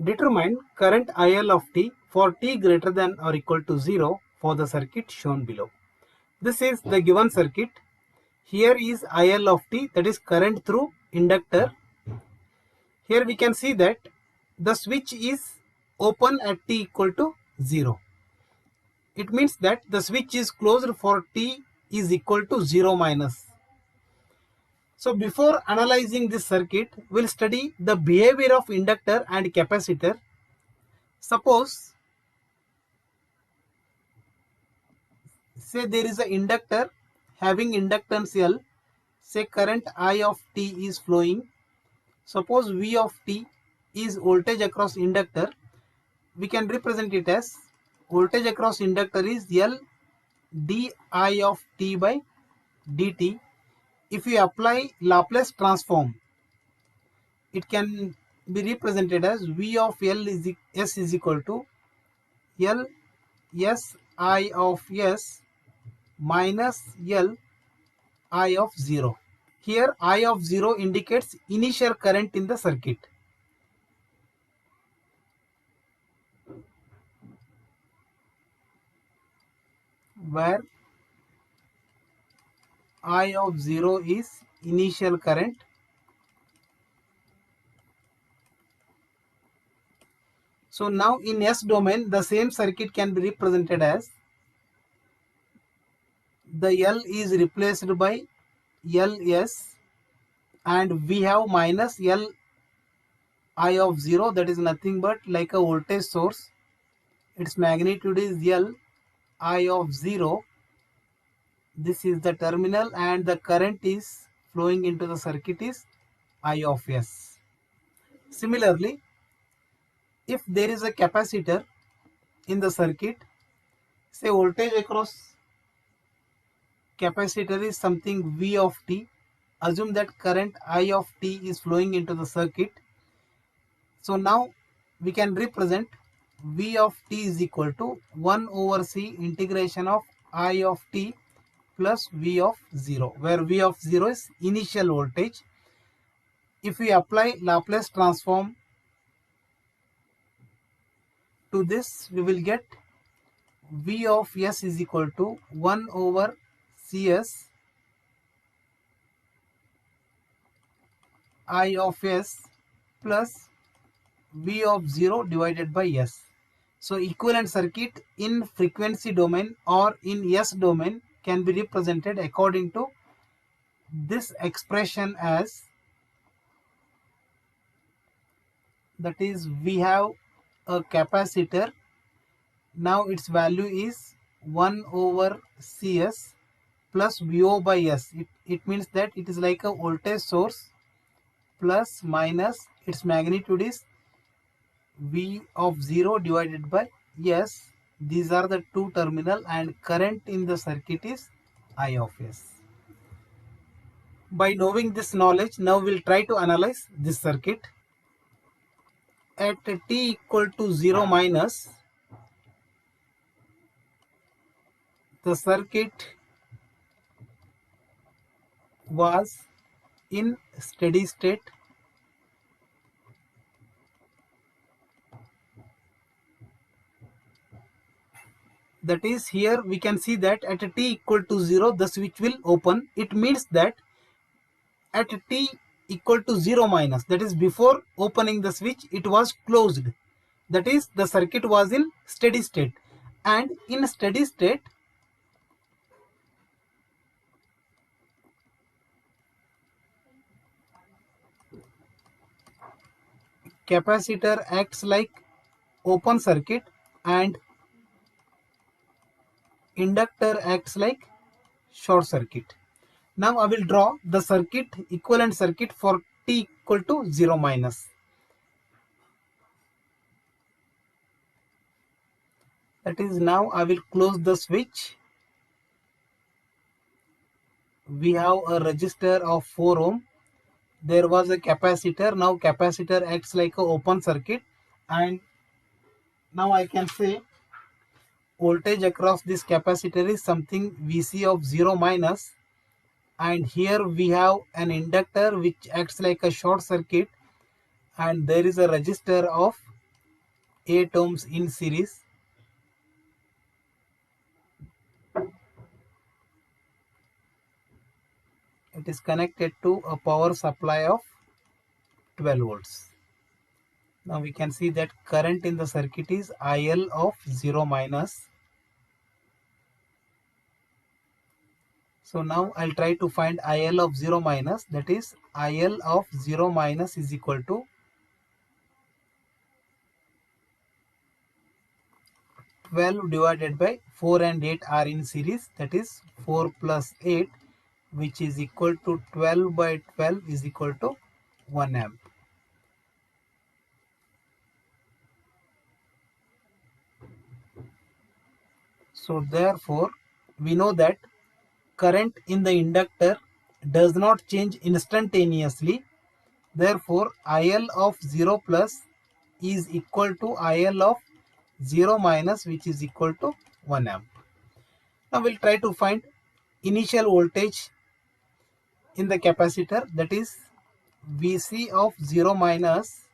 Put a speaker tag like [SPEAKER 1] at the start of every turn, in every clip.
[SPEAKER 1] Determine current IL of t for t greater than or equal to 0 for the circuit shown below. This is the given circuit. Here is IL of t, that is current through inductor. Here we can see that the switch is open at t equal to 0. It means that the switch is closed for t is equal to 0 minus. So before analyzing this circuit, we'll study the behavior of inductor and capacitor. Suppose, say there is an inductor having inductance L, say current I of t is flowing. Suppose V of t is voltage across inductor. We can represent it as voltage across inductor is L di of t by dt. If we apply Laplace transform, it can be represented as V of L is S is equal to L S I of S minus L I of 0. Here I of 0 indicates initial current in the circuit. Where I of 0 is initial current. So now in S domain, the same circuit can be represented as the L is replaced by Ls and we have minus L I of 0, that is nothing but like a voltage source. Its magnitude is L I of 0. This is the terminal and the current is flowing into the circuit is I of S. Similarly, if there is a capacitor in the circuit, say voltage across capacitor is something V of t. Assume that current I of t is flowing into the circuit. So now we can represent V of t is equal to 1 over C integration of I of t plus V of 0, where V of 0 is initial voltage. If we apply Laplace transform to this, we will get V of S is equal to 1 over Cs I of S plus V of 0 divided by S. So equivalent circuit in frequency domain or in S domain can be represented according to this expression as, that is, we have a capacitor. Now its value is 1 over Cs plus VO by S. It means that it is like a voltage source plus minus its magnitude is V of 0 divided by S. These are the two terminal and current in the circuit is I of S. By knowing this knowledge, now we'll try to analyze this circuit. At t equal to 0 minus, the circuit was in steady state. That is, here we can see that at t equal to 0, the switch will open. It means that at t equal to 0 minus, that is before opening the switch, it was closed. That is, the circuit was in steady state. And in steady state, capacitor acts like open circuit and inductor acts like short circuit. Now I will draw the circuit, equivalent circuit for t equal to 0 minus. That is, now I will close the switch. We have a resistor of 4 ohm. There was a capacitor. Now capacitor acts like an open circuit, and now I can say voltage across this capacitor is something Vc of 0 minus, and here we have an inductor which acts like a short circuit, and there is a resistor of 8 ohms in series. It is connected to a power supply of 12 volts. Now we can see that current in the circuit is IL of 0 minus. So now I'll try to find IL of 0 minus, that is IL of 0 minus is equal to 12 divided by 4 and 8 are in series, that is 4 plus 8, which is equal to 12 by 12 is equal to 1 amp. So therefore we know that current in the inductor does not change instantaneously. Therefore IL of 0 plus is equal to IL of 0 minus, which is equal to 1 amp. Now we'll try to find initial voltage in the capacitor, that is Vc of 0 minus.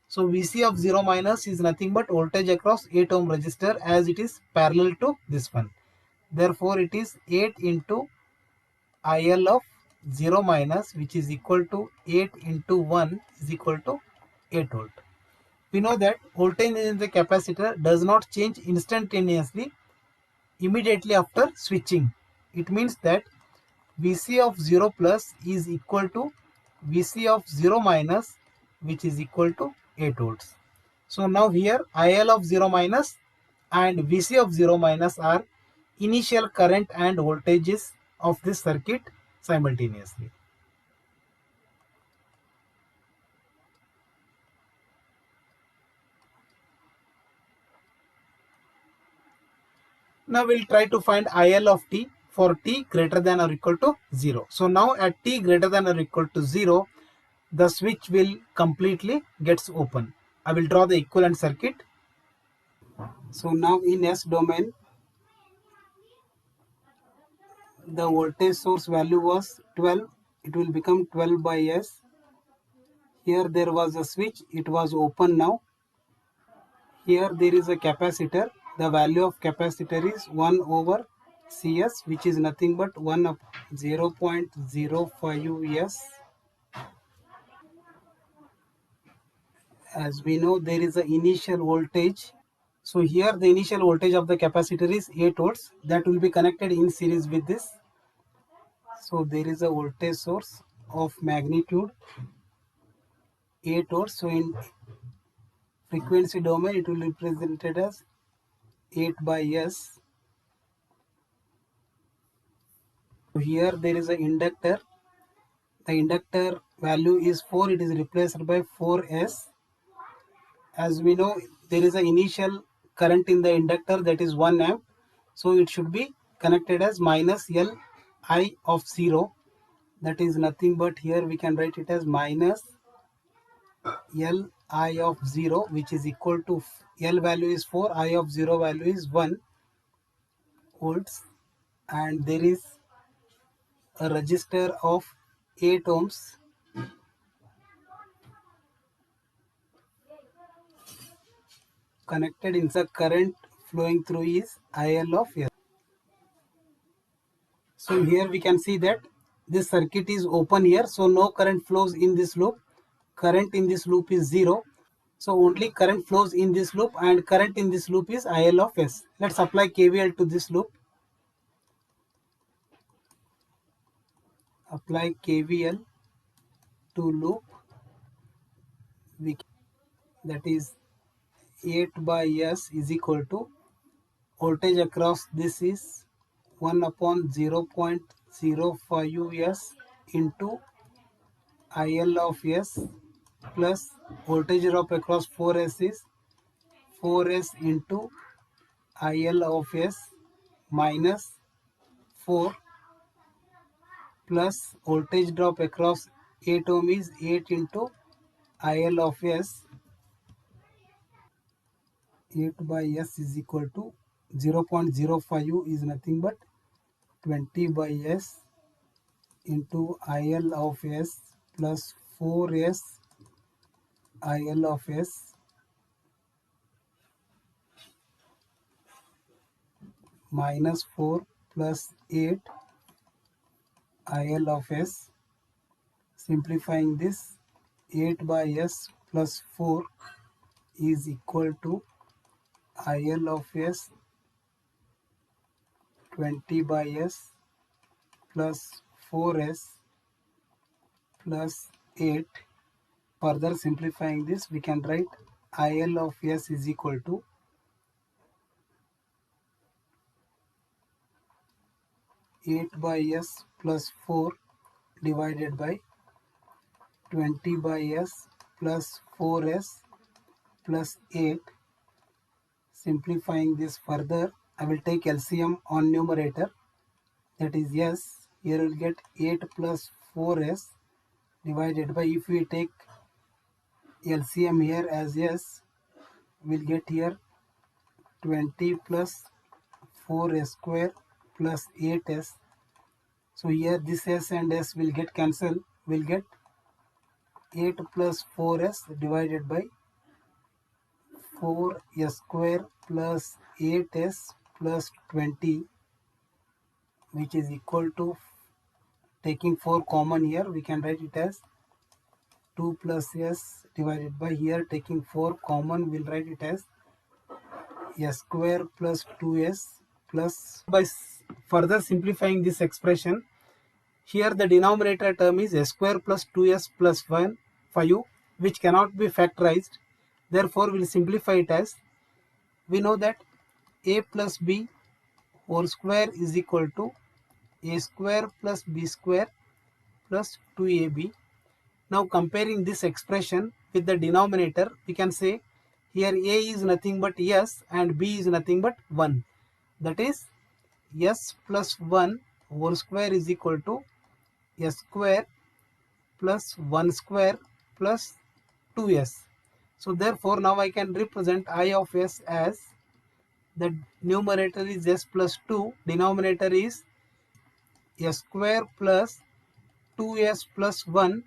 [SPEAKER 1] So Vc of 0 minus is nothing but voltage across 8 ohm resistor, as it is parallel to this one. Therefore it is 8 into IL of 0 minus, which is equal to 8 into 1 is equal to 8 volt. We know that voltage in the capacitor does not change instantaneously immediately after switching. It means that Vc of 0 plus is equal to Vc of 0 minus, which is equal to 8 volts. So now here IL of 0 minus and Vc of 0 minus are initial current and voltages of this circuit simultaneously. Now we'll try to find IL of t for t greater than or equal to 0. So now at t greater than or equal to 0, the switch will completely gets open. I will draw the equivalent circuit. So now in S domain, the voltage source value was 12. It will become 12 by S. Here there was a switch. It was open now. Here there is a capacitor. The value of capacitor is 1 over Cs, which is nothing but 1 of 0.05 S. As we know, there is an initial voltage. So here the initial voltage of the capacitor is 8 volts. That will be connected in series with this. So there is a voltage source of magnitude 8 volts. So in frequency domain, it will be represented as 8 by S. So here there is an inductor. The inductor value is 4. It is replaced by 4S. As we know, there is an initial current in the inductor, that is 1 amp. So it should be connected as minus L I of 0. That is nothing but here we can write it as minus L I of 0, which is equal to L value is 4, I of 0 value is 1 volts, and there is a resistor of 8 ohms connected in the current flowing through is IL of S. So here we can see that this circuit is open here, so no current flows in this loop. Current in this loop is 0. So only current flows in this loop, and current in this loop is IL of S. Let's apply KVL to this loop. Apply KVL to loop. That is 8 by S is equal to voltage across this is 1 upon 0.05 S into IL of S plus voltage drop across 4S is 4S into IL of S minus 4 plus voltage drop across 8 ohm is 8 into IL of S. 8 by S is equal to 0.05 is nothing but 20 by S into IL of S plus 4S IL of S minus 4 plus 8 IL of S. Simplifying this, 8 by S plus 4 is equal to IL of S 20 by S plus 4S plus 8. Further simplifying this, we can write IL of S is equal to 8 by S plus 4 divided by 20 by S plus 4S plus 8. Simplifying this further, I will take LCM on numerator, that is S. Here we will get 8 plus 4S divided by, if we take LCM here as S, we will get here 20 plus 4S square plus 8S. So here this S and S will get cancelled. We will get 8 plus 4S divided by 4S square plus 8S plus 20, which is equal to, taking 4 common here, we can write it as 2 plus S divided by, here taking 4 common, we'll write it as S square plus 2S plus. By further simplifying this expression, here the denominator term is S square plus 2S plus 5, which cannot be factorized. Therefore, we'll simplify it as, we know that A plus B whole square is equal to A square plus B square plus 2AB. Now comparing this expression with the denominator, we can say here A is nothing but S and B is nothing but 1. That is S plus 1 whole square is equal to S square plus 1 square plus 2S. So therefore now I can represent I of S as, the numerator is S plus 2, denominator is S square plus 2S plus 1.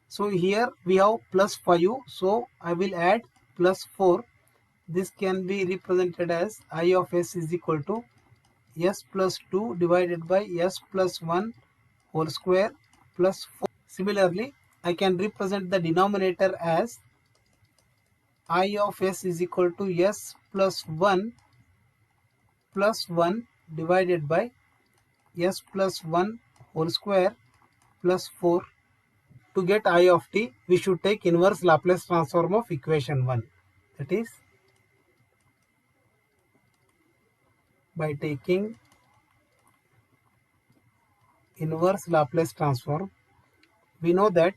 [SPEAKER 1] So here we have plus 5, so I will add plus 4. This can be represented as I of S is equal to S plus 2 divided by S plus 1 whole square plus 4. Similarly, I can represent the denominator as I of S is equal to S plus 1 divided by S plus 1 whole square plus 4. To get I of t, we should take inverse Laplace transform of equation 1. That is, by taking inverse Laplace transform, we know that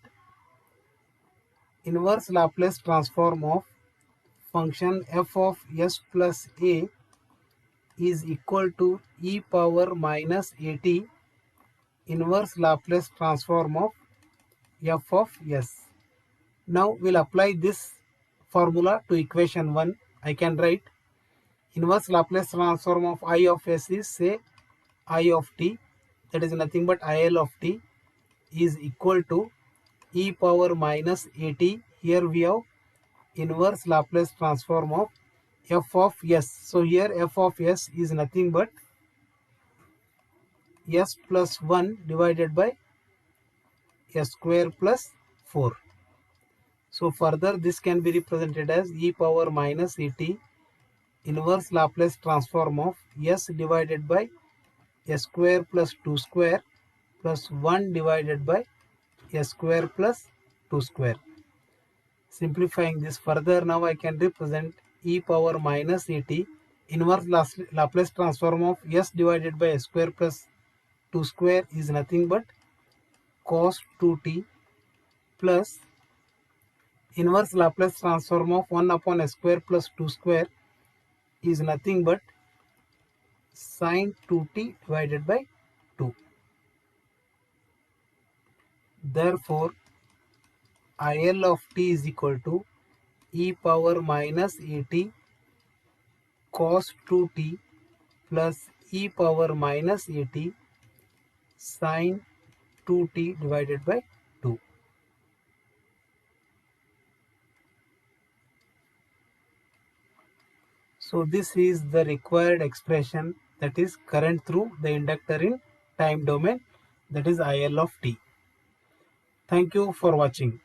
[SPEAKER 1] inverse Laplace transform of function f of s plus a is equal to e power minus at inverse Laplace transform of f of s. Now we'll apply this formula to equation 1. I can write inverse Laplace transform of I of s is, say, I of t, that is nothing but IL of t, is equal to e power minus at. Here we have inverse Laplace transform of f of s. So here f of s is nothing but s plus 1 divided by s square plus 4. So further this can be represented as e power minus at inverse Laplace transform of s divided by s square plus 2 square plus 1 divided by s square plus 2 square. Simplifying this further, now I can represent e power minus at inverse Laplace transform of s divided by s square plus 2 square is nothing but cos 2t plus inverse Laplace transform of 1 upon s square plus 2 square is nothing but sin 2t divided by 2. Therefore, IL of t is equal to e power minus at cos 2t plus e power minus at sin 2t divided by 2. So this is the required expression, that is current through the inductor in time domain, that is IL of t. Thank you for watching.